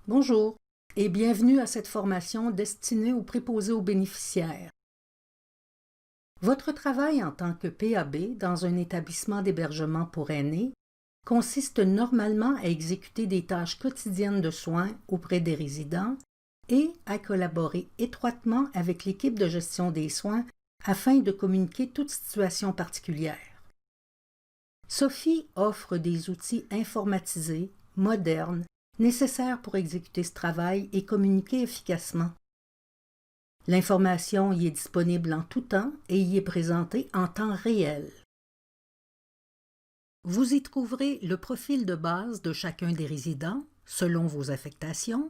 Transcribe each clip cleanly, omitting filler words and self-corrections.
Bonjour et bienvenue à cette formation destinée aux préposés aux bénéficiaires. Votre travail en tant que PAB dans un établissement d'hébergement pour aînés consiste normalement à exécuter des tâches quotidiennes de soins auprès des résidents et à collaborer étroitement avec l'équipe de gestion des soins afin de communiquer toute situation particulière. Sophie offre des outils informatisés, modernes, nécessaires pour exécuter ce travail et communiquer efficacement. L'information y est disponible en tout temps et y est présentée en temps réel. Vous y trouverez le profil de base de chacun des résidents, selon vos affectations,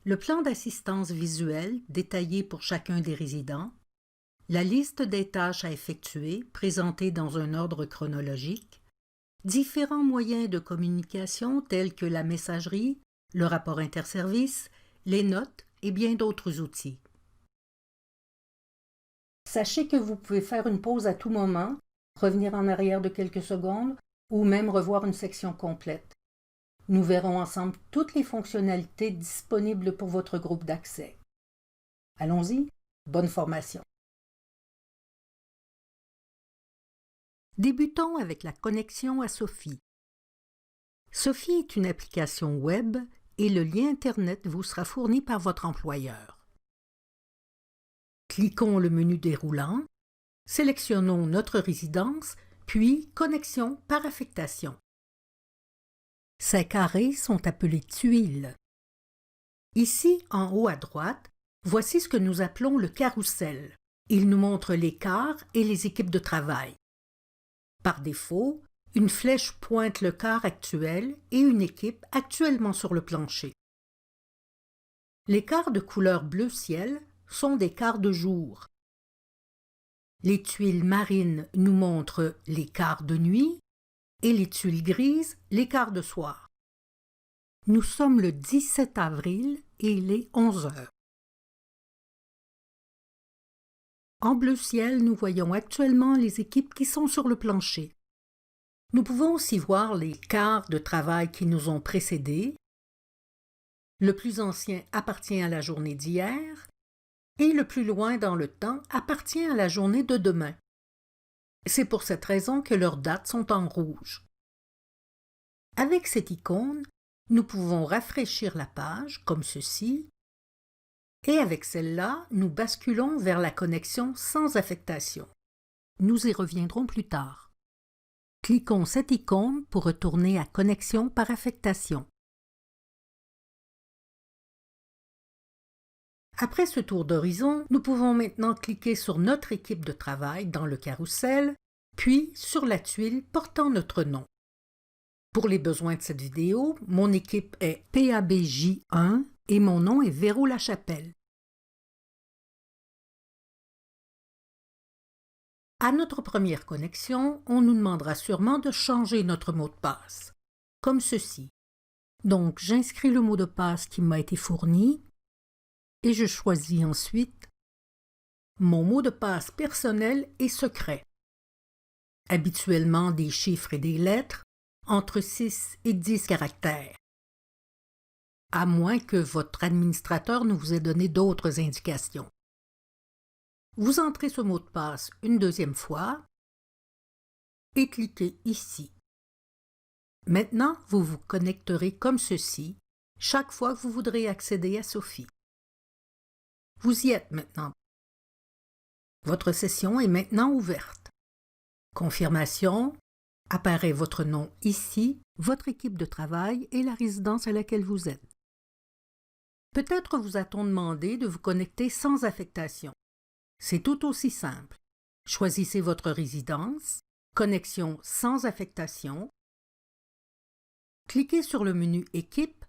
le plan d'assistance visuelle détaillé pour chacun des résidents, la liste des tâches à effectuer présentée dans un ordre chronologique, différents moyens de communication tels que la messagerie, le rapport interservice, les notes et bien d'autres outils. Sachez que vous pouvez faire une pause à tout moment, revenir en arrière de quelques secondes ou même revoir une section complète. Nous verrons ensemble toutes les fonctionnalités disponibles pour votre groupe d'accès. Allons-y, bonne formation. Débutons avec la connexion à Sophie. Sophie est une application web et le lien Internet vous sera fourni par votre employeur. Cliquons le menu déroulant, sélectionnons notre résidence, puis Connexion par affectation. Ces carrés sont appelés tuiles. Ici, en haut à droite, voici ce que nous appelons le carrousel. Il nous montre les quarts et les équipes de travail. Par défaut, une flèche pointe le quart actuel et une équipe actuellement sur le plancher. Les quarts de couleur bleu ciel sont des quarts de jour. Les tuiles marines nous montrent les quarts de nuit et les tuiles grises les quarts de soir. Nous sommes le 17 avril et il est 11 heures. En bleu ciel, nous voyons actuellement les équipes qui sont sur le plancher. Nous pouvons aussi voir les quarts de travail qui nous ont précédés. Le plus ancien appartient à la journée d'hier et le plus loin dans le temps appartient à la journée de demain. C'est pour cette raison que leurs dates sont en rouge. Avec cette icône, nous pouvons rafraîchir la page comme ceci et avec celle-là, nous basculons vers la connexion sans affectation. Nous y reviendrons plus tard. Cliquons cette icône pour retourner à Connexion par affectation. Après ce tour d'horizon, nous pouvons maintenant cliquer sur notre équipe de travail dans le carrousel, puis sur la tuile portant notre nom. Pour les besoins de cette vidéo, mon équipe est PABJ1 et mon nom est Véro Lachapelle. À notre première connexion, on nous demandera sûrement de changer notre mot de passe, comme ceci. Donc, j'inscris le mot de passe qui m'a été fourni et je choisis ensuite mon mot de passe personnel et secret. Habituellement des chiffres et des lettres, entre 6 et 10 caractères. À moins que votre administrateur ne vous ait donné d'autres indications. Vous entrez ce mot de passe une deuxième fois et cliquez ici. Maintenant, vous vous connecterez comme ceci chaque fois que vous voudrez accéder à Sophie. Vous y êtes maintenant. Votre session est maintenant ouverte. Confirmation, apparaît votre nom ici, votre équipe de travail et la résidence à laquelle vous êtes. Peut-être vous a-t-on demandé de vous connecter sans affectation. C'est tout aussi simple. Choisissez votre résidence, connexion sans affectation. Cliquez sur le menu Équipe.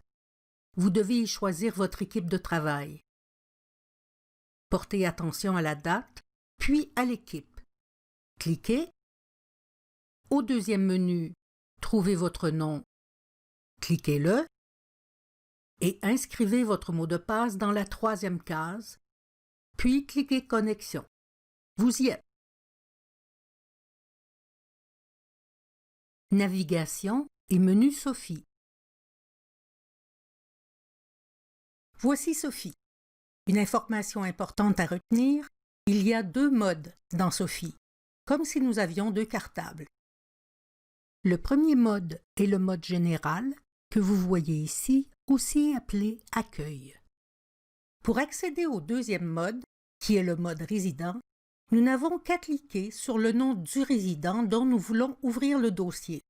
Vous devez y choisir votre équipe de travail. Portez attention à la date, puis à l'équipe. Cliquez. Au deuxième menu, trouvez votre nom. Cliquez-le. Et inscrivez votre mot de passe dans la troisième case, puis cliquez Connexion. Vous y êtes. Navigation et menu Sophie. Voici Sophie. Une information importante à retenir, il y a 2 modes dans Sophie, comme si nous avions 2 cartables. Le premier mode est le mode général, que vous voyez ici, aussi appelé Accueil. Pour accéder au deuxième mode, qui est le mode résident, nous n'avons qu'à cliquer sur le nom du résident dont nous voulons ouvrir le dossier.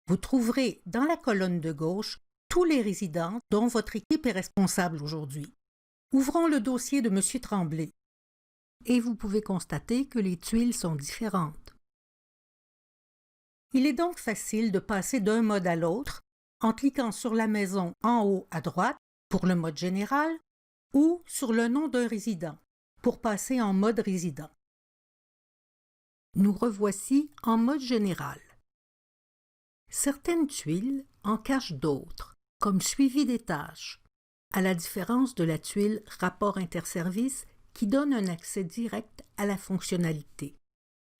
Vous trouverez dans la colonne de gauche tous les résidents dont votre équipe est responsable aujourd'hui. Ouvrons le dossier de M. Tremblay. Et vous pouvez constater que les tuiles sont différentes. Il est donc facile de passer d'un mode à l'autre en cliquant sur la maison en haut à droite pour le mode général ou sur le nom d'un résident pour passer en mode résident. Nous revoici en mode général. Certaines tuiles en cachent d'autres, comme suivi des tâches, à la différence de la tuile rapport interservice qui donne un accès direct à la fonctionnalité.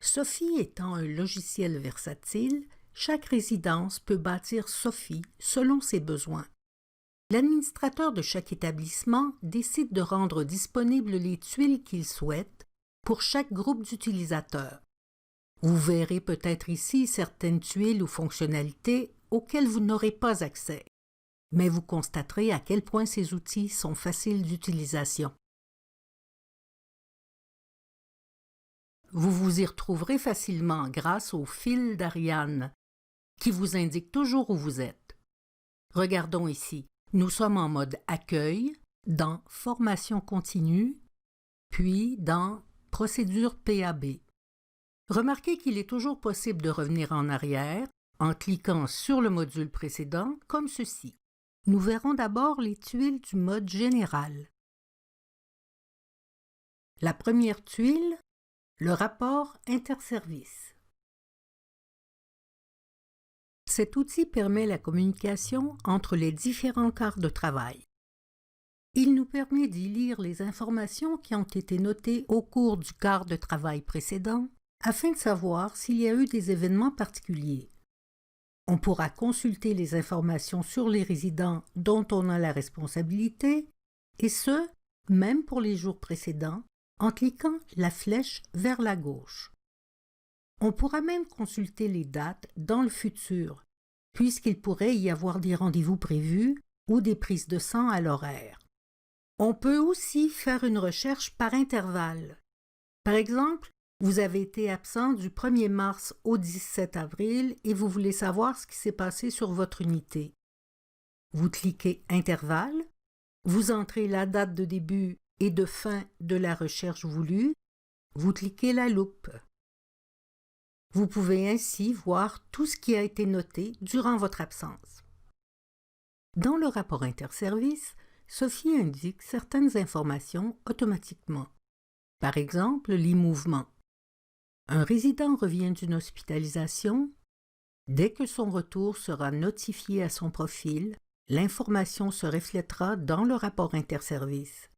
Sophie étant un logiciel versatile, chaque résidence peut bâtir Sophie selon ses besoins. L'administrateur de chaque établissement décide de rendre disponibles les tuiles qu'il souhaite pour chaque groupe d'utilisateurs. Vous verrez peut-être ici certaines tuiles ou fonctionnalités auxquelles vous n'aurez pas accès, mais vous constaterez à quel point ces outils sont faciles d'utilisation. Vous vous y retrouverez facilement grâce au fil d'Ariane, qui vous indique toujours où vous êtes. Regardons ici. Nous sommes en mode accueil, dans formation continue, puis dans procédure PAB. Remarquez qu'il est toujours possible de revenir en arrière en cliquant sur le module précédent comme ceci. Nous verrons d'abord les tuiles du mode général. La première tuile, le rapport interservice. Cet outil permet la communication entre les différents quarts de travail. Il nous permet d'y lire les informations qui ont été notées au cours du quart de travail précédent afin de savoir s'il y a eu des événements particuliers. On pourra consulter les informations sur les résidents dont on a la responsabilité, et ce, même pour les jours précédents, en cliquant la flèche vers la gauche. On pourra même consulter les dates dans le futur, puisqu'il pourrait y avoir des rendez-vous prévus ou des prises de sang à l'horaire. On peut aussi faire une recherche par intervalle. Par exemple, vous avez été absent du 1er mars au 17 avril et vous voulez savoir ce qui s'est passé sur votre unité. Vous cliquez « Intervalle », vous entrez la date de début et de fin de la recherche voulue, vous cliquez la loupe. Vous pouvez ainsi voir tout ce qui a été noté durant votre absence. Dans le rapport interservice, Sophie indique certaines informations automatiquement. Par exemple, les mouvements. Un résident revient d'une hospitalisation. Dès que son retour sera notifié à son profil, l'information se reflètera dans le rapport interservice.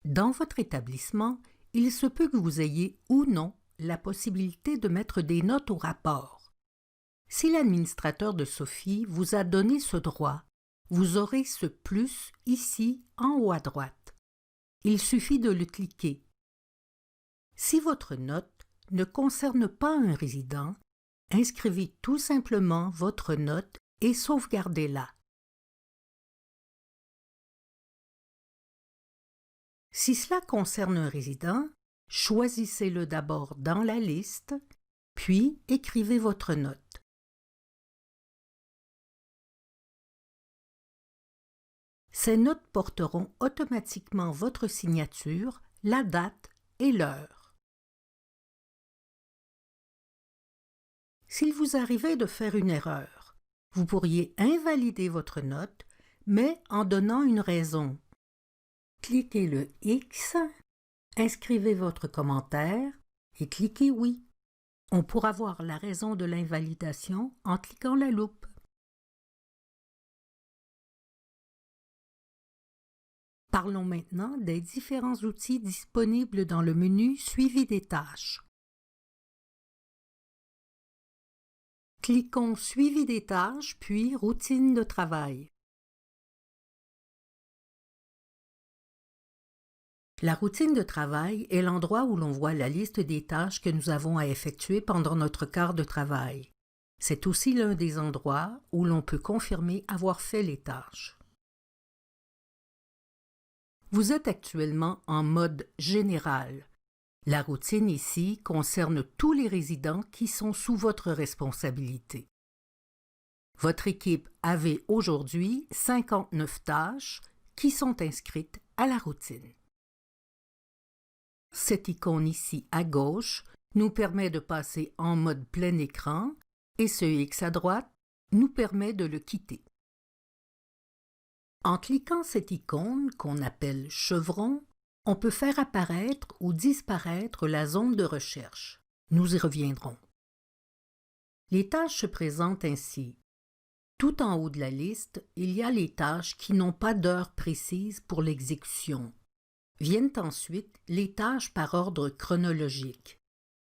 Dans votre établissement, il se peut que vous ayez ou non la possibilité de mettre des notes au rapport. Si l'administrateur de Sophie vous a donné ce droit, vous aurez ce plus ici en haut à droite. Il suffit de le cliquer. Si votre note ne concerne pas un résident, inscrivez tout simplement votre note et sauvegardez-la. Si cela concerne un résident, choisissez-le d'abord dans la liste, puis écrivez votre note. Ces notes porteront automatiquement votre signature, la date et l'heure. S'il vous arrivait de faire une erreur, vous pourriez invalider votre note, mais en donnant une raison. Cliquez le X, inscrivez votre commentaire et cliquez Oui. On pourra voir la raison de l'invalidation en cliquant la loupe. Parlons maintenant des différents outils disponibles dans le menu Suivi des tâches. Cliquons Suivi des tâches, puis Routine de travail. La routine de travail est l'endroit où l'on voit la liste des tâches que nous avons à effectuer pendant notre quart de travail. C'est aussi l'un des endroits où l'on peut confirmer avoir fait les tâches. Vous êtes actuellement en mode général. La routine ici concerne tous les résidents qui sont sous votre responsabilité. Votre équipe avait aujourd'hui 59 tâches qui sont inscrites à la routine. Cette icône ici à gauche nous permet de passer en mode plein écran et ce X à droite nous permet de le quitter. En cliquant cette icône qu'on appelle chevron, on peut faire apparaître ou disparaître la zone de recherche. Nous y reviendrons. Les tâches se présentent ainsi. Tout en haut de la liste, il y a les tâches qui n'ont pas d'heure précise pour l'exécution. Viennent ensuite les tâches par ordre chronologique.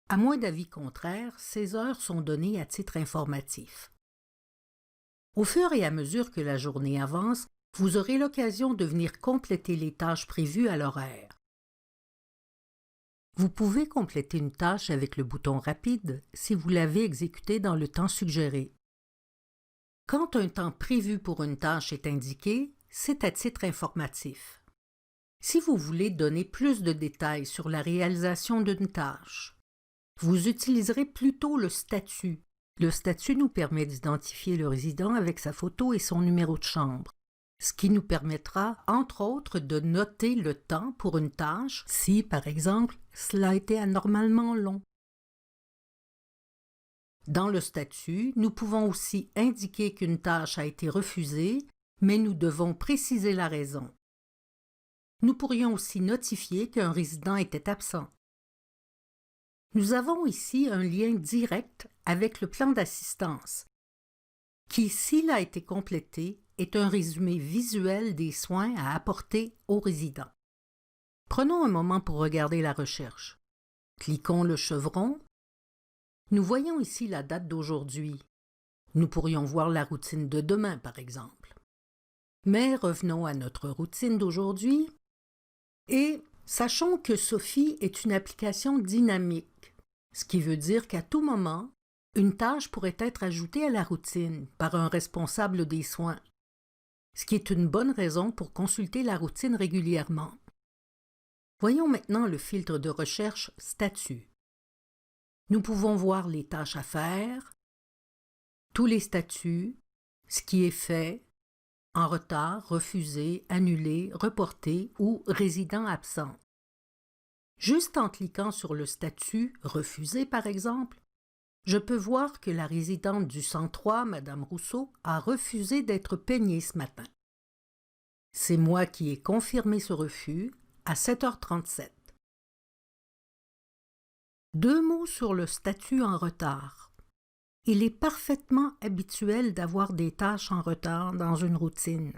À moins d'avis contraire, ces heures sont données à titre informatif. Au fur et à mesure que la journée avance, vous aurez l'occasion de venir compléter les tâches prévues à l'horaire. Vous pouvez compléter une tâche avec le bouton rapide si vous l'avez exécutée dans le temps suggéré. Quand un temps prévu pour une tâche est indiqué, c'est à titre informatif. Si vous voulez donner plus de détails sur la réalisation d'une tâche, vous utiliserez plutôt le statut. Le statut nous permet d'identifier le résident avec sa photo et son numéro de chambre, ce qui nous permettra, entre autres, de noter le temps pour une tâche si, par exemple, cela a été anormalement long. Dans le statut, nous pouvons aussi indiquer qu'une tâche a été refusée, mais nous devons préciser la raison. Nous pourrions aussi notifier qu'un résident était absent. Nous avons ici un lien direct avec le plan d'assistance, qui, s'il a été complété, est un résumé visuel des soins à apporter aux résidents. Prenons un moment pour regarder la recherche. Cliquons le chevron. Nous voyons ici la date d'aujourd'hui. Nous pourrions voir la routine de demain, par exemple. Mais revenons à notre routine d'aujourd'hui et sachons que Sophie est une application dynamique, ce qui veut dire qu'à tout moment, une tâche pourrait être ajoutée à la routine par un responsable des soins, ce qui est une bonne raison pour consulter la routine régulièrement. Voyons maintenant le filtre de recherche Statut. Nous pouvons voir les tâches à faire, tous les statuts, ce qui est fait, en retard, refusé, annulé, reporté ou résident absent. Juste en cliquant sur le statut « Refusé » par exemple, je peux voir que la résidente du 103, Mme Rousseau, a refusé d'être peignée ce matin. C'est moi qui ai confirmé ce refus à 7h37. 2 mots sur le statut en retard. Il est parfaitement habituel d'avoir des tâches en retard dans une routine.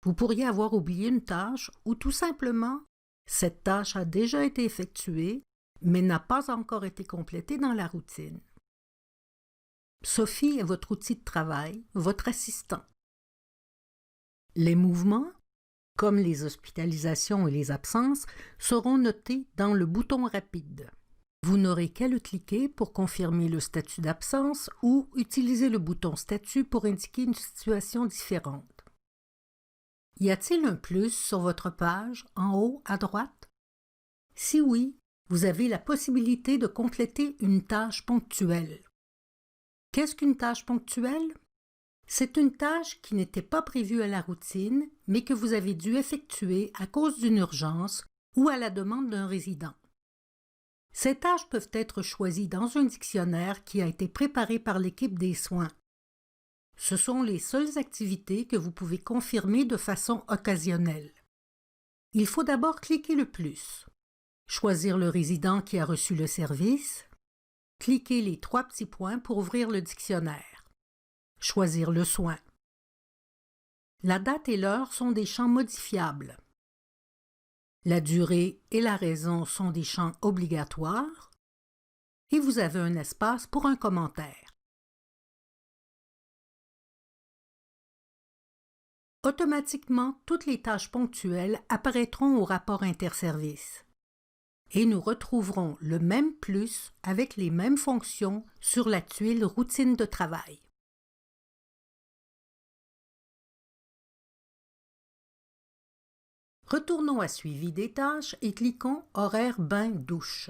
Vous pourriez avoir oublié une tâche ou tout simplement, cette tâche a déjà été effectuée, mais n'a pas encore été complétée dans la routine. Sophie est votre outil de travail, votre assistant. Les mouvements, comme les hospitalisations et les absences, seront notés dans le bouton rapide. Vous n'aurez qu'à le cliquer pour confirmer le statut d'absence ou utiliser le bouton statut pour indiquer une situation différente. Y a-t-il un plus sur votre page en haut à droite? Si oui, vous avez la possibilité de compléter une tâche ponctuelle. Qu'est-ce qu'une tâche ponctuelle? C'est une tâche qui n'était pas prévue à la routine, mais que vous avez dû effectuer à cause d'une urgence ou à la demande d'un résident. Ces tâches peuvent être choisies dans un dictionnaire qui a été préparé par l'équipe des soins. Ce sont les seules activités que vous pouvez confirmer de façon occasionnelle. Il faut d'abord cliquer le plus, choisir le résident qui a reçu le service, cliquer les 3 petits points pour ouvrir le dictionnaire, choisir le soin. La date et l'heure sont des champs modifiables. La durée et la raison sont des champs obligatoires et vous avez un espace pour un commentaire. automatiquement toutes les tâches ponctuelles apparaîtront au rapport interservices. Et nous retrouverons le même plus avec les mêmes fonctions sur la tuile routine de travail. Retournons à Suivi des tâches et cliquons Horaire bain-douche.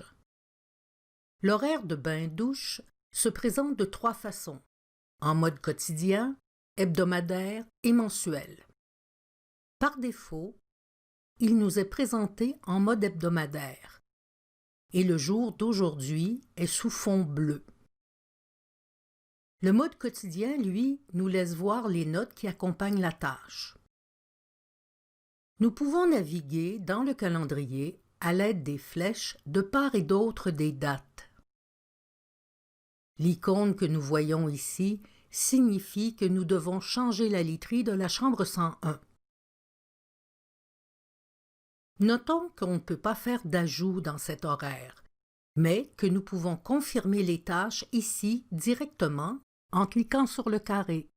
L'horaire de bain-douche se présente de 3 façons, en mode quotidien, hebdomadaire et mensuel. Par défaut, il nous est présenté en mode hebdomadaire et le jour d'aujourd'hui est sous fond bleu. Le mode quotidien, lui, nous laisse voir les notes qui accompagnent la tâche. Nous pouvons naviguer dans le calendrier à l'aide des flèches de part et d'autre des dates. L'icône que nous voyons ici signifie que nous devons changer la literie de la chambre 101. Notons qu'on ne peut pas faire d'ajout dans cet horaire, mais que nous pouvons confirmer les tâches ici directement en cliquant sur le carré.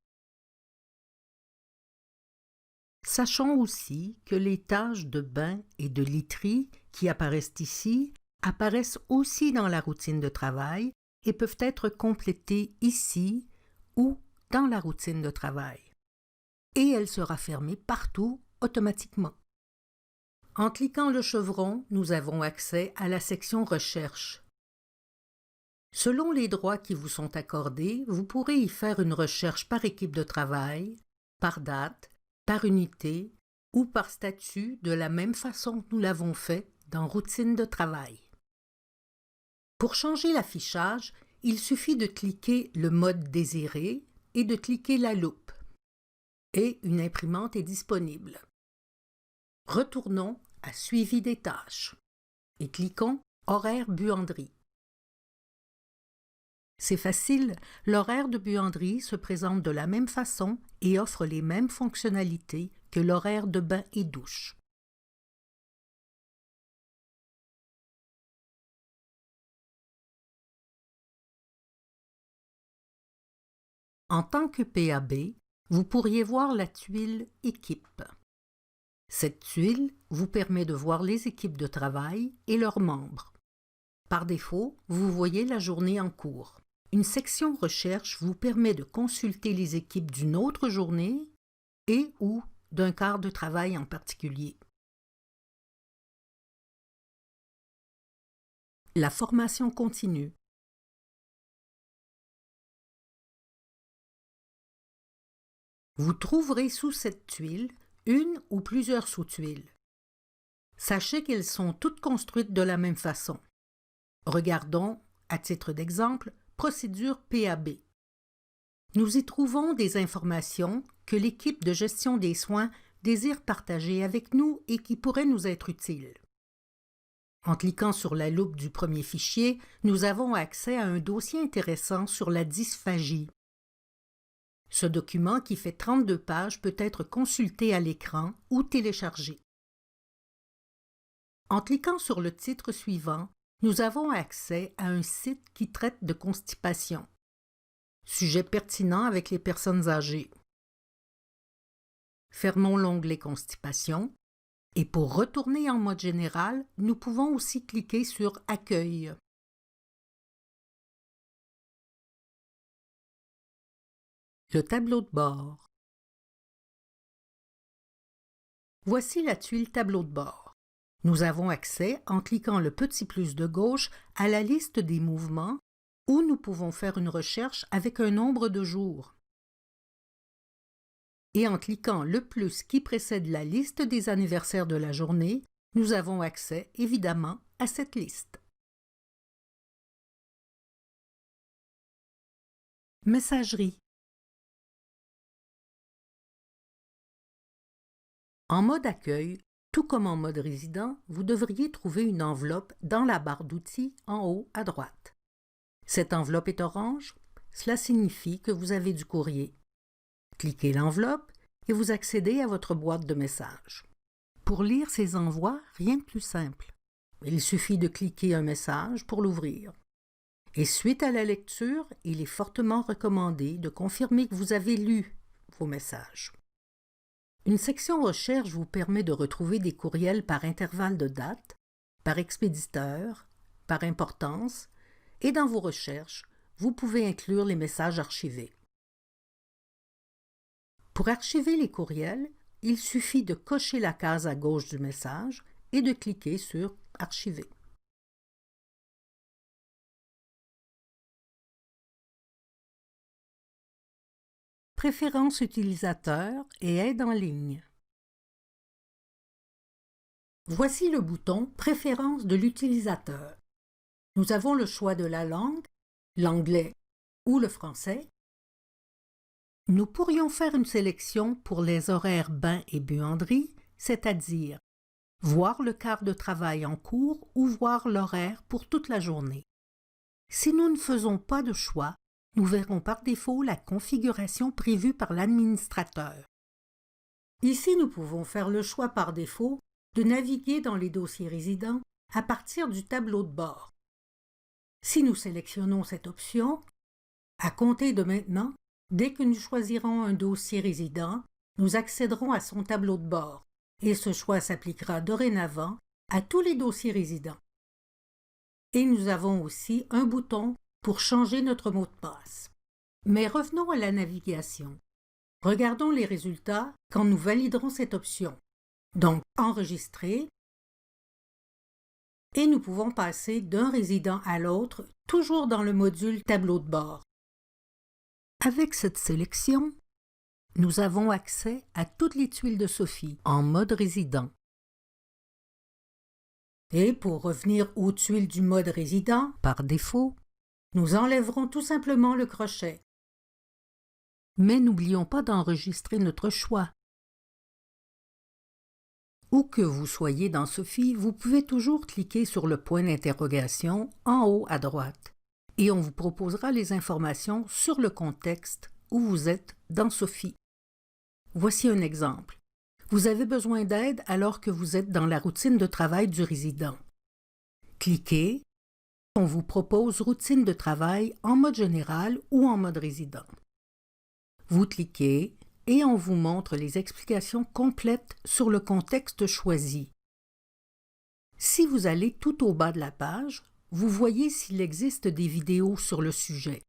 Sachons aussi que les tâches de bain et de literie qui apparaissent ici apparaissent aussi dans la routine de travail et peuvent être complétées ici ou dans la routine de travail. Et elle sera fermée partout automatiquement. En cliquant le chevron, nous avons accès à la section Recherche. Selon les droits qui vous sont accordés, vous pourrez y faire une recherche par équipe de travail, par date, par unité ou par statut de la même façon que nous l'avons fait dans Routine de travail. Pour changer l'affichage, il suffit de cliquer le mode désiré et de cliquer la loupe. Et une imprimante est disponible. Retournons à Suivi des tâches et cliquons Horaire buanderie. C'est facile, l'horaire de buanderie se présente de la même façon et offre les mêmes fonctionnalités que l'horaire de bain et douche. En tant que PAB, vous pourriez voir la tuile Équipe. Cette tuile vous permet de voir les équipes de travail et leurs membres. Par défaut, vous voyez la journée en cours. Une section Recherche vous permet de consulter les équipes d'une autre journée et ou d'un quart de travail en particulier. La formation continue. Vous trouverez sous cette tuile une ou plusieurs sous-tuiles. Sachez qu'elles sont toutes construites de la même façon. Regardons, à titre d'exemple, Procédure PAB. Nous y trouvons des informations que l'équipe de gestion des soins désire partager avec nous et qui pourraient nous être utiles. En cliquant sur la loupe du premier fichier, nous avons accès à un dossier intéressant sur la dysphagie. Ce document, qui fait 32 pages, peut être consulté à l'écran ou téléchargé. En cliquant sur le titre suivant, nous avons accès à un site qui traite de constipation. Sujet pertinent avec les personnes âgées. Fermons l'onglet Constipation et pour retourner en mode général, nous pouvons aussi cliquer sur Accueil. Le tableau de bord. Voici la tuile tableau de bord. Nous avons accès, en cliquant le petit plus de gauche, à la liste des mouvements où nous pouvons faire une recherche avec un nombre de jours. Et en cliquant le plus qui précède la liste des anniversaires de la journée, nous avons accès évidemment à cette liste. Messagerie. En mode accueil, tout comme en mode résident, vous devriez trouver une enveloppe dans la barre d'outils en haut à droite. Cette enveloppe est orange, cela signifie que vous avez du courrier. Cliquez l'enveloppe et vous accédez à votre boîte de messages. Pour lire ces envois, rien de plus simple. Il suffit de cliquer un message pour l'ouvrir. Et suite à la lecture, il est fortement recommandé de confirmer que vous avez lu vos messages. Une section recherche vous permet de retrouver des courriels par intervalle de date, par expéditeur, par importance, et dans vos recherches, vous pouvez inclure les messages archivés. Pour archiver les courriels, il suffit de cocher la case à gauche du message et de cliquer sur « Archiver ». Préférences utilisateurs et aide en ligne. Voici le bouton « Préférences de l'utilisateur ». Nous avons le choix de la langue, l'anglais ou le français. Nous pourrions faire une sélection pour les horaires bain et buanderie, c'est-à-dire voir le quart de travail en cours ou voir l'horaire pour toute la journée. Si nous ne faisons pas de choix, nous verrons par défaut la configuration prévue par l'administrateur. Ici, nous pouvons faire le choix par défaut de naviguer dans les dossiers résidents à partir du tableau de bord. Si nous sélectionnons cette option, à compter de maintenant, dès que nous choisirons un dossier résident, nous accéderons à son tableau de bord et ce choix s'appliquera dorénavant à tous les dossiers résidents. Et nous avons aussi un bouton pour changer notre mot de passe. Mais revenons à la navigation. Regardons les résultats quand nous validerons cette option. Donc, enregistrer. Et nous pouvons passer d'un résident à l'autre, toujours dans le module tableau de bord. Avec cette sélection, nous avons accès à toutes les tuiles de Sophie en mode résident. Et pour revenir aux tuiles du mode résident, par défaut, nous enlèverons tout simplement le crochet. Mais n'oublions pas d'enregistrer notre choix. Où que vous soyez dans Sophie, vous pouvez toujours cliquer sur le point d'interrogation en haut à droite et on vous proposera les informations sur le contexte où vous êtes dans Sophie. Voici un exemple. Vous avez besoin d'aide alors que vous êtes dans la routine de travail du résident. Cliquez. On vous propose routine de travail en mode général ou en mode résident. Vous cliquez et on vous montre les explications complètes sur le contexte choisi. Si vous allez tout au bas de la page, vous voyez s'il existe des vidéos sur le sujet.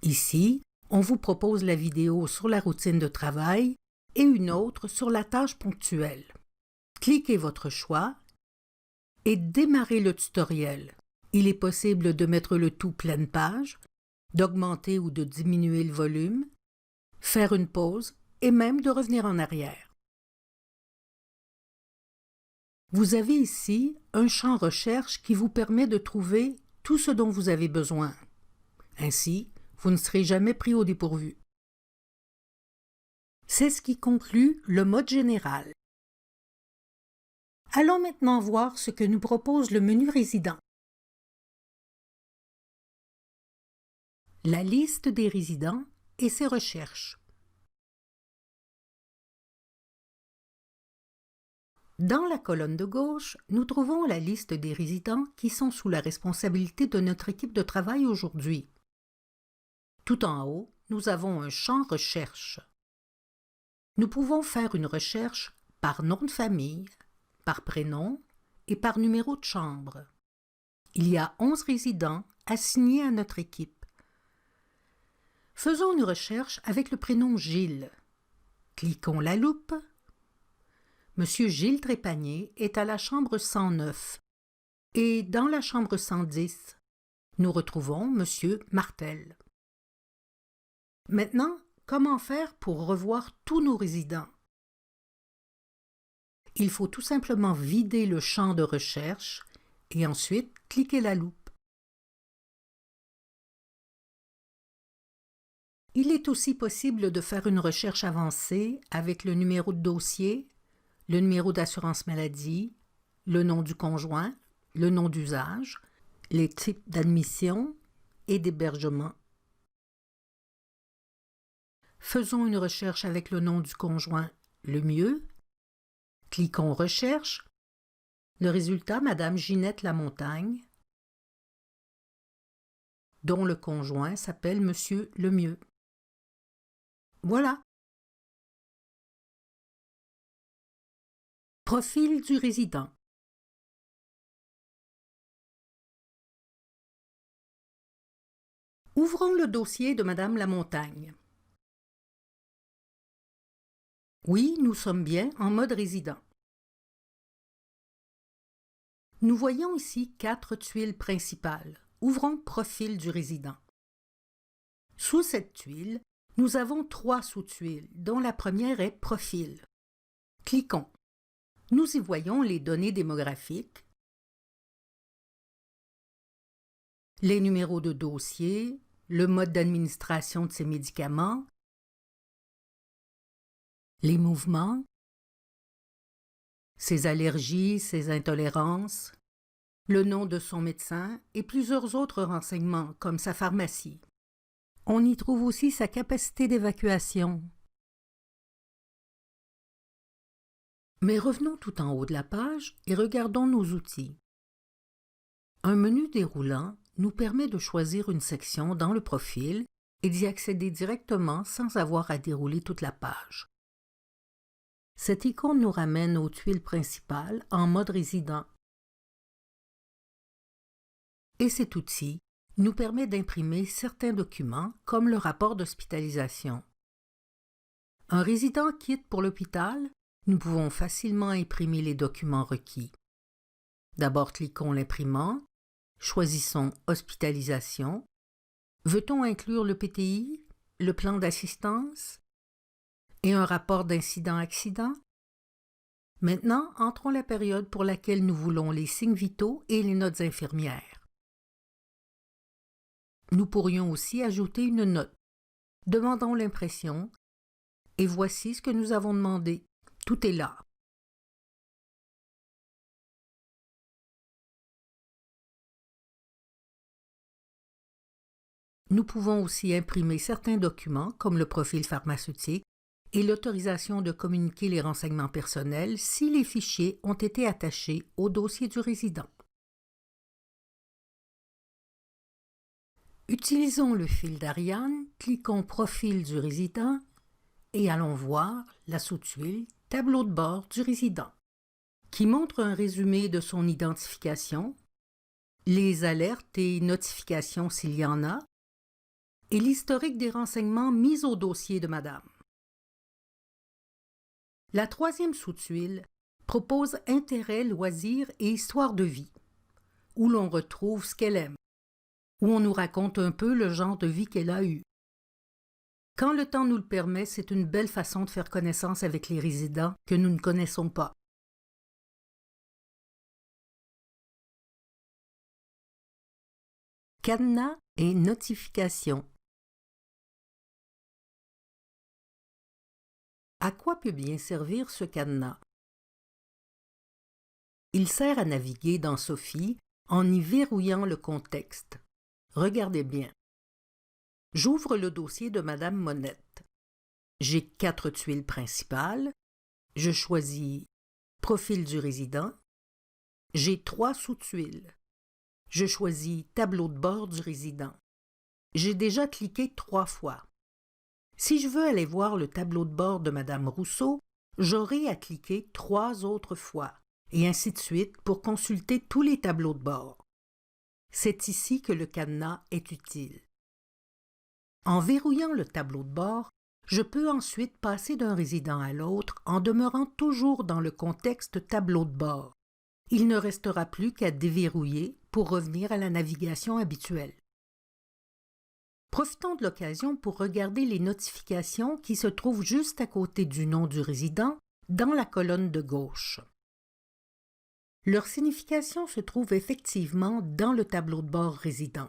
Ici, on vous propose la vidéo sur la routine de travail et une autre sur la tâche ponctuelle. Cliquez votre choix et démarrez le tutoriel. Il est possible de mettre le tout pleine page, d'augmenter ou de diminuer le volume, faire une pause et même de revenir en arrière. Vous avez ici un champ recherche qui vous permet de trouver tout ce dont vous avez besoin. Ainsi, vous ne serez jamais pris au dépourvu. C'est ce qui conclut le mode général. Allons maintenant voir ce que nous propose le menu résident. La liste des résidents et ses recherches. Dans la colonne de gauche, nous trouvons la liste des résidents qui sont sous la responsabilité de notre équipe de travail aujourd'hui. Tout en haut, nous avons un champ recherche. Nous pouvons faire une recherche par nom de famille, par prénom et par numéro de chambre. Il y a 11 résidents assignés à notre équipe. Faisons une recherche avec le prénom Gilles. Cliquons la loupe. Monsieur Gilles Trépanier est à la chambre 109 et dans la chambre 110, nous retrouvons Monsieur Martel. Maintenant, comment faire pour revoir tous nos résidents? Il faut tout simplement vider le champ de recherche et ensuite cliquer la loupe. Il est aussi possible de faire une recherche avancée avec le numéro de dossier, le numéro d'assurance maladie, le nom du conjoint, le nom d'usage, les types d'admission et d'hébergement. Faisons une recherche avec le nom du conjoint le mieux. Cliquons Recherche. Le résultat, Madame Ginette Lamontagne, dont le conjoint s'appelle Monsieur Lemieux. Voilà. Profil du résident. Ouvrons le dossier de Madame Lamontagne. Oui, nous sommes bien en mode résident. Nous voyons ici 4 tuiles principales. Ouvrons Profil du résident. Sous cette tuile, nous avons 3 sous-tuiles, dont la première est Profil. Cliquons. Nous y voyons les données démographiques, les numéros de dossier, le mode d'administration de ces médicaments, les mouvements, ses allergies, ses intolérances, le nom de son médecin et plusieurs autres renseignements comme sa pharmacie. On y trouve aussi sa capacité d'évacuation. Mais revenons tout en haut de la page et regardons nos outils. Un menu déroulant nous permet de choisir une section dans le profil et d'y accéder directement sans avoir à dérouler toute la page. Cette icône nous ramène aux tuiles principales en mode résident. Et cet outil nous permet d'imprimer certains documents comme le rapport d'hospitalisation. Un résident quitte pour l'hôpital, nous pouvons facilement imprimer les documents requis. D'abord, cliquons l'imprimant, choisissons Hospitalisation. Veut-on inclure le PTI, le plan d'assistance et un rapport d'incident-accident? Maintenant, entrons la période pour laquelle nous voulons les signes vitaux et les notes infirmières. Nous pourrions aussi ajouter une note. Demandons l'impression et voici ce que nous avons demandé. Tout est là. Nous pouvons aussi imprimer certains documents comme le profil pharmaceutique et l'autorisation de communiquer les renseignements personnels si les fichiers ont été attachés au dossier du résident. Utilisons le fil d'Ariane, cliquons Profil du résident et allons voir la sous-tuile Tableau de bord du résident, qui montre un résumé de son identification, les alertes et notifications s'il y en a, et l'historique des renseignements mis au dossier de Madame. La troisième sous-tuile propose Intérêts, loisirs et histoire de vie, où l'on retrouve ce qu'elle aime, où on nous raconte un peu le genre de vie qu'elle a eu. Quand le temps nous le permet, c'est une belle façon de faire connaissance avec les résidents que nous ne connaissons pas. Cadenas et notifications. À quoi peut bien servir ce cadenas? Il sert à naviguer dans Sophie en y verrouillant le contexte. Regardez bien. J'ouvre le dossier de Madame Monette. J'ai 4 tuiles principales. Je choisis Profil du résident. J'ai 3 sous-tuiles. Je choisis Tableau de bord du résident. J'ai déjà cliqué 3 fois. Si je veux aller voir le tableau de bord de Madame Rousseau, j'aurai à cliquer 3 autres fois, et ainsi de suite pour consulter tous les tableaux de bord. C'est ici que le cadenas est utile. En verrouillant le tableau de bord, je peux ensuite passer d'un résident à l'autre en demeurant toujours dans le contexte tableau de bord. Il ne restera plus qu'à déverrouiller pour revenir à la navigation habituelle. Profitons de l'occasion pour regarder les notifications qui se trouvent juste à côté du nom du résident dans la colonne de gauche. Leur signification se trouve effectivement dans le tableau de bord résident.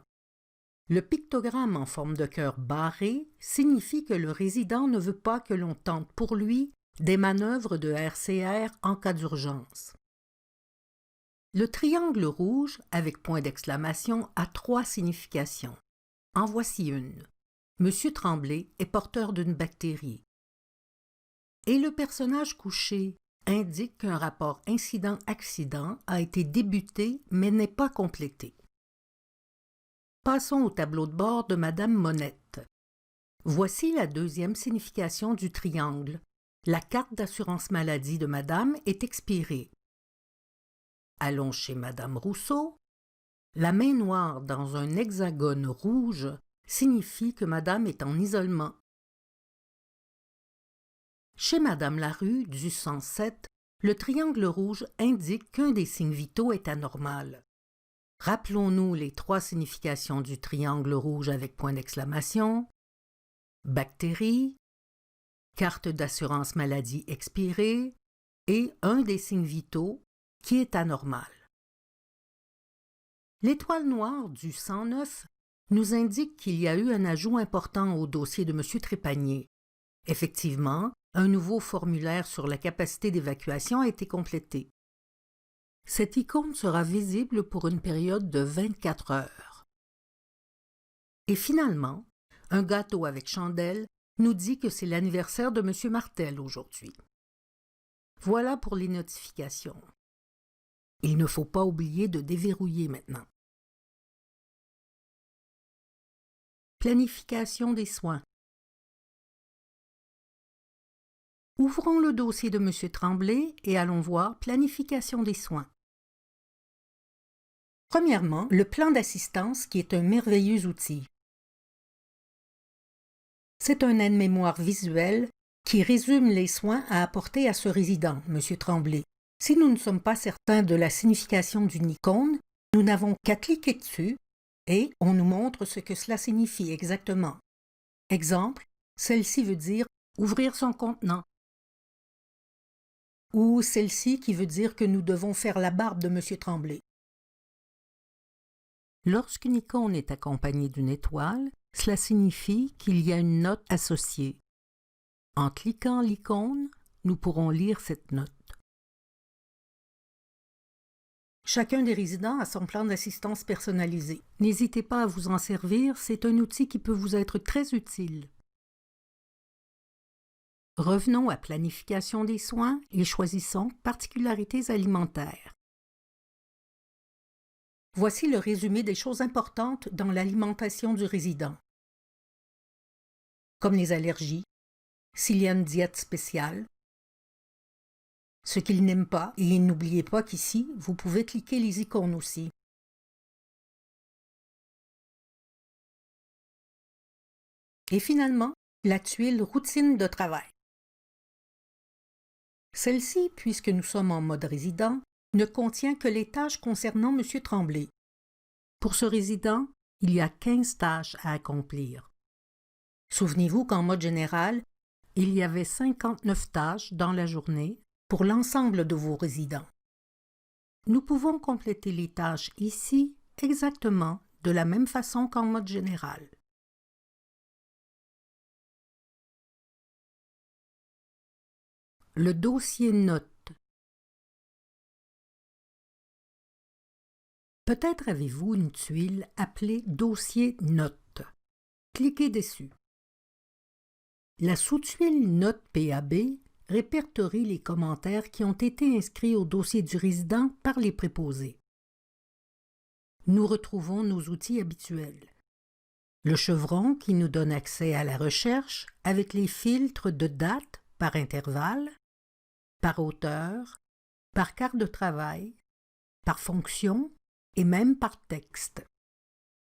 Le pictogramme en forme de cœur barré signifie que le résident ne veut pas que l'on tente pour lui des manœuvres de RCR en cas d'urgence. Le triangle rouge avec point d'exclamation a 3 significations. En voici une. Monsieur Tremblay est porteur d'une bactérie. Et le personnage couché indique qu'un rapport incident-accident a été débuté mais n'est pas complété. Passons au tableau de bord de Madame Monette. Voici la deuxième signification du triangle. La carte d'assurance maladie de Madame est expirée. Allons chez Madame Rousseau. La main noire dans un hexagone rouge signifie que Madame est en isolement. Chez Madame Larue, du 107, le triangle rouge indique qu'un des signes vitaux est anormal. Rappelons-nous les 3 significations du triangle rouge avec point d'exclamation. Bactérie, carte d'assurance maladie expirée et un des signes vitaux qui est anormal. L'étoile noire du 109 nous indique qu'il y a eu un ajout important au dossier de M. Trépanier. Effectivement, un nouveau formulaire sur la capacité d'évacuation a été complété. Cette icône sera visible pour une période de 24 heures. Et finalement, un gâteau avec chandelle nous dit que c'est l'anniversaire de M. Martel aujourd'hui. Voilà pour les notifications. Il ne faut pas oublier de déverrouiller maintenant. Planification des soins. Ouvrons le dossier de M. Tremblay et allons voir Planification des soins. Premièrement, le plan d'assistance qui est un merveilleux outil. C'est un aide-mémoire visuel qui résume les soins à apporter à ce résident, M. Tremblay. Si nous ne sommes pas certains de la signification d'une icône, nous n'avons qu'à cliquer dessus et on nous montre ce que cela signifie exactement. Exemple, celle-ci veut dire « ouvrir son contenant » ou celle-ci qui veut dire que nous devons faire la barbe de M. Tremblay. Lorsqu'une icône est accompagnée d'une étoile, cela signifie qu'il y a une note associée. En cliquant l'icône, nous pourrons lire cette note. Chacun des résidents a son plan d'assistance personnalisé. N'hésitez pas à vous en servir, c'est un outil qui peut vous être très utile. Revenons à Planification des soins et choisissons Particularités alimentaires. Voici le résumé des choses importantes dans l'alimentation du résident. Comme les allergies, s'il y a une diète spéciale, ce qu'il n'aime pas, et n'oubliez pas qu'ici, vous pouvez cliquer les icônes aussi. Et finalement, la tuile Routine de travail. Celle-ci, puisque nous sommes en mode résident, ne contient que les tâches concernant M. Tremblay. Pour ce résident, il y a 15 tâches à accomplir. Souvenez-vous qu'en mode général, il y avait 59 tâches dans la journée pour l'ensemble de vos résidents. Nous pouvons compléter les tâches ici exactement de la même façon qu'en mode général. Le dossier notes. Peut-être avez-vous une tuile appelée dossier notes. Cliquez dessus. La sous-tuile Notes PAB répertorie les commentaires qui ont été inscrits au dossier du résident par les préposés. Nous retrouvons nos outils habituels. Le chevron qui nous donne accès à la recherche avec les filtres de date par intervalle, par auteur, par carte de travail, par fonction et même par texte.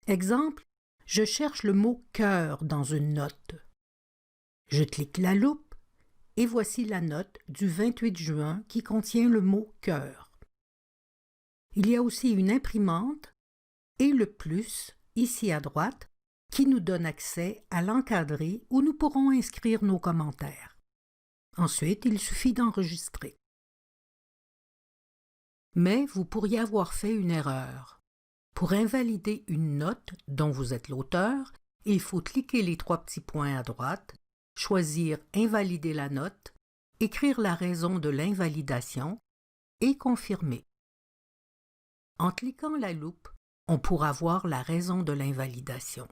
Exemple, je cherche le mot « cœur » dans une note. Je clique la loupe et voici la note du 28 juin qui contient le mot « cœur ». Il y a aussi une imprimante et le plus, ici à droite, qui nous donne accès à l'encadré où nous pourrons inscrire nos commentaires. Ensuite, il suffit d'enregistrer. Mais vous pourriez avoir fait une erreur. Pour invalider une note dont vous êtes l'auteur, il faut cliquer les 3 petits points à droite, choisir « Invalider la note », écrire la raison de l'invalidation et confirmer. En cliquant la loupe, on pourra voir la raison de l'invalidation.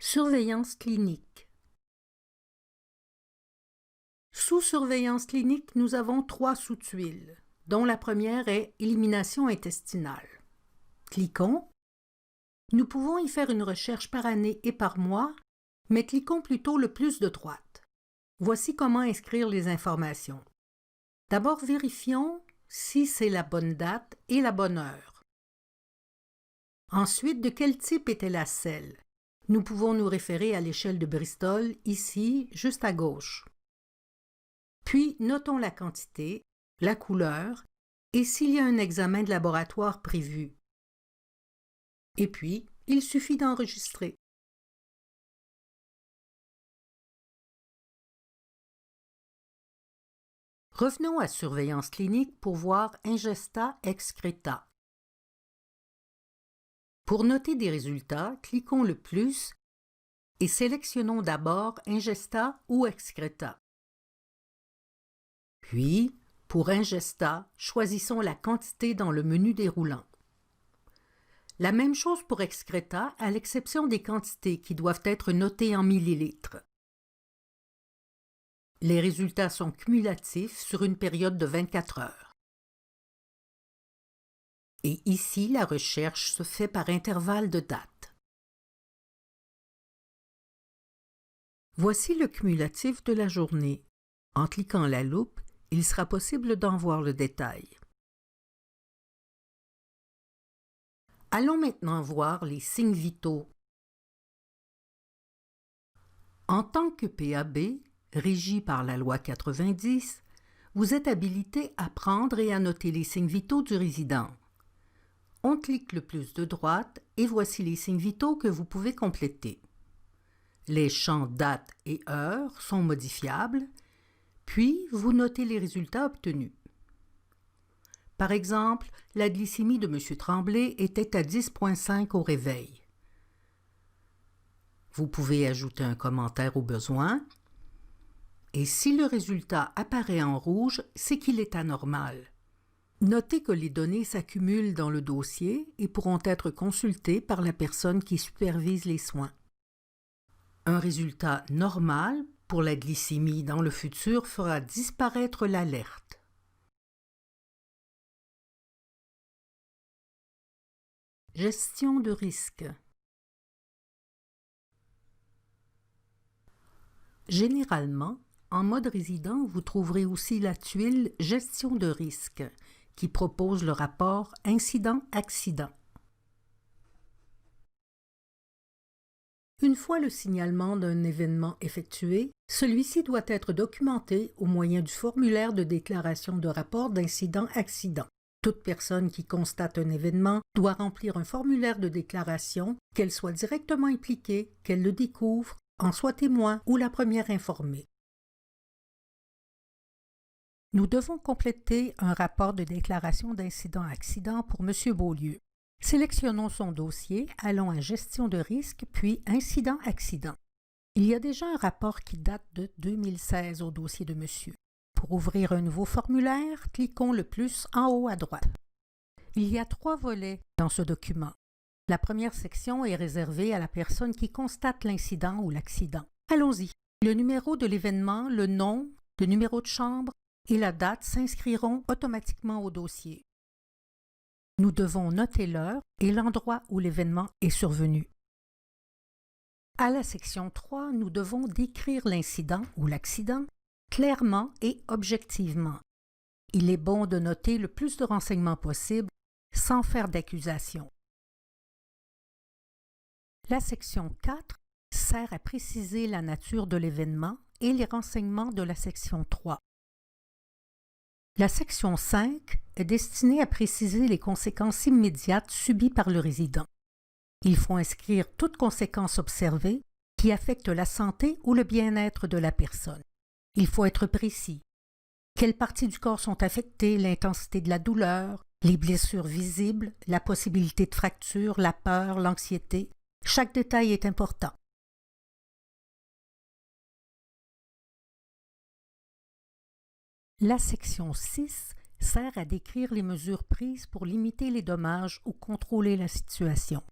Surveillance clinique. Sous surveillance clinique, nous avons 3 sous-tuiles, dont la première est élimination intestinale. Cliquons Nous pouvons y faire une recherche par année et par mois, mais cliquons plutôt le plus de droite. Voici comment inscrire les informations. D'abord, vérifions si c'est la bonne date et la bonne heure. Ensuite, de quel type était la selle? Nous pouvons nous référer à l'échelle de Bristol, ici, juste à gauche. Puis, notons la quantité, la couleur et s'il y a un examen de laboratoire prévu. Et puis, il suffit d'enregistrer. Revenons à surveillance clinique pour voir Ingesta excreta. Pour noter des résultats, cliquons le plus et sélectionnons d'abord Ingesta ou excreta. Puis, pour Ingesta, choisissons la quantité dans le menu déroulant. La même chose pour excreta, à l'exception des quantités qui doivent être notées en millilitres. Les résultats sont cumulatifs sur une période de 24 heures. Et ici, la recherche se fait par intervalle de date. Voici le cumulatif de la journée. En cliquant la loupe, il sera possible d'en voir le détail. Allons maintenant voir les signes vitaux. En tant que PAB, régi par la loi 90, vous êtes habilité à prendre et à noter les signes vitaux du résident. On clique le plus de droite et voici les signes vitaux que vous pouvez compléter. Les champs date et heure sont modifiables, puis vous notez les résultats obtenus. Par exemple, la glycémie de M. Tremblay était à 10,5 au réveil. Vous pouvez ajouter un commentaire au besoin. Et si le résultat apparaît en rouge, c'est qu'il est anormal. Notez que les données s'accumulent dans le dossier et pourront être consultées par la personne qui supervise les soins. Un résultat normal pour la glycémie dans le futur fera disparaître l'alerte. Gestion de risque. Généralement, en mode résident, vous trouverez aussi la tuile Gestion de risque qui propose le rapport incident-accident. Une fois le signalement d'un événement effectué, celui-ci doit être documenté au moyen du formulaire de déclaration de rapport d'incident-accident. Toute personne qui constate un événement doit remplir un formulaire de déclaration, qu'elle soit directement impliquée, qu'elle le découvre, en soit témoin ou la première informée. Nous devons compléter un rapport de déclaration d'incident-accident pour M. Beaulieu. Sélectionnons son dossier, allons à Gestion de risque, puis Incident-accident. Il y a déjà un rapport qui date de 2016 au dossier de monsieur. Pour ouvrir un nouveau formulaire, cliquons le plus en haut à droite. Il y a 3 volets dans ce document. La première section est réservée à la personne qui constate l'incident ou l'accident. Allons-y. Le numéro de l'événement, le nom, le numéro de chambre et la date s'inscriront automatiquement au dossier. Nous devons noter l'heure et l'endroit où l'événement est survenu. À la section 3, nous devons décrire l'incident ou l'accident clairement et objectivement. Il est bon de noter le plus de renseignements possible sans faire d'accusation. La section 4 sert à préciser la nature de l'événement et les renseignements de la section 3. La section 5 est destinée à préciser les conséquences immédiates subies par le résident. Il faut inscrire toute conséquence observée qui affecte la santé ou le bien-être de la personne. Il faut être précis. Quelles parties du corps sont affectées, l'intensité de la douleur, les blessures visibles, la possibilité de fracture, la peur, l'anxiété. Chaque détail est important. La section 6 sert à décrire les mesures prises pour limiter les dommages ou contrôler la situation.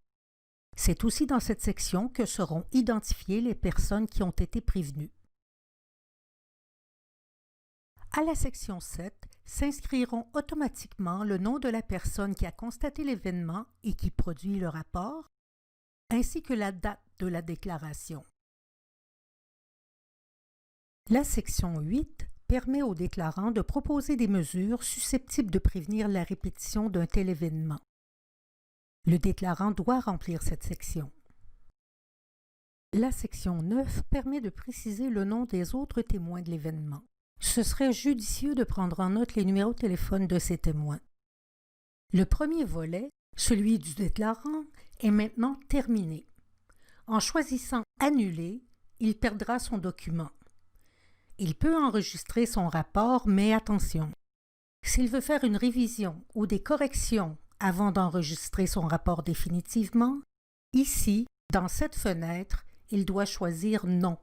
C'est aussi dans cette section que seront identifiées les personnes qui ont été prévenues. À la section 7, s'inscriront automatiquement le nom de la personne qui a constaté l'événement et qui produit le rapport, ainsi que la date de la déclaration. La section 8 permet au déclarant de proposer des mesures susceptibles de prévenir la répétition d'un tel événement. Le déclarant doit remplir cette section. La section 9 permet de préciser le nom des autres témoins de l'événement. Ce serait judicieux de prendre en note les numéros de téléphone de ces témoins. Le premier volet, celui du déclarant, est maintenant terminé. En choisissant « Annuler », il perdra son document. Il peut enregistrer son rapport, mais attention, s'il veut faire une révision ou des corrections avant d'enregistrer son rapport définitivement, ici, dans cette fenêtre, il doit choisir « Non ».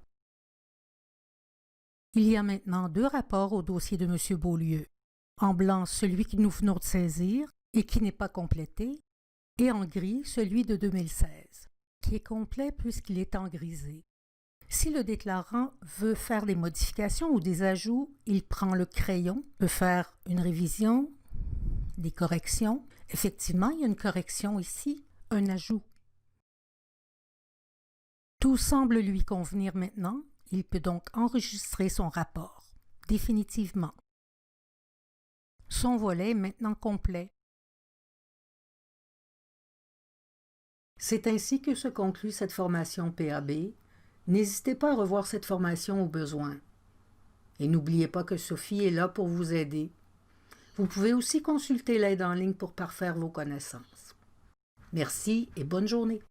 Il y a maintenant 2 rapports au dossier de M. Beaulieu. En blanc, celui que nous venons de saisir et qui n'est pas complété, et en gris, celui de 2016, qui est complet puisqu'il est en grisé. Si le déclarant veut faire des modifications ou des ajouts, il prend le crayon, peut faire une révision, des corrections. Effectivement, il y a une correction ici, un ajout. Tout semble lui convenir maintenant, il peut donc enregistrer son rapport, définitivement. Son volet est maintenant complet. C'est ainsi que se conclut cette formation PAB. N'hésitez pas à revoir cette formation au besoin. Et n'oubliez pas que Sophie est là pour vous aider. Vous pouvez aussi consulter l'aide en ligne pour parfaire vos connaissances. Merci et bonne journée.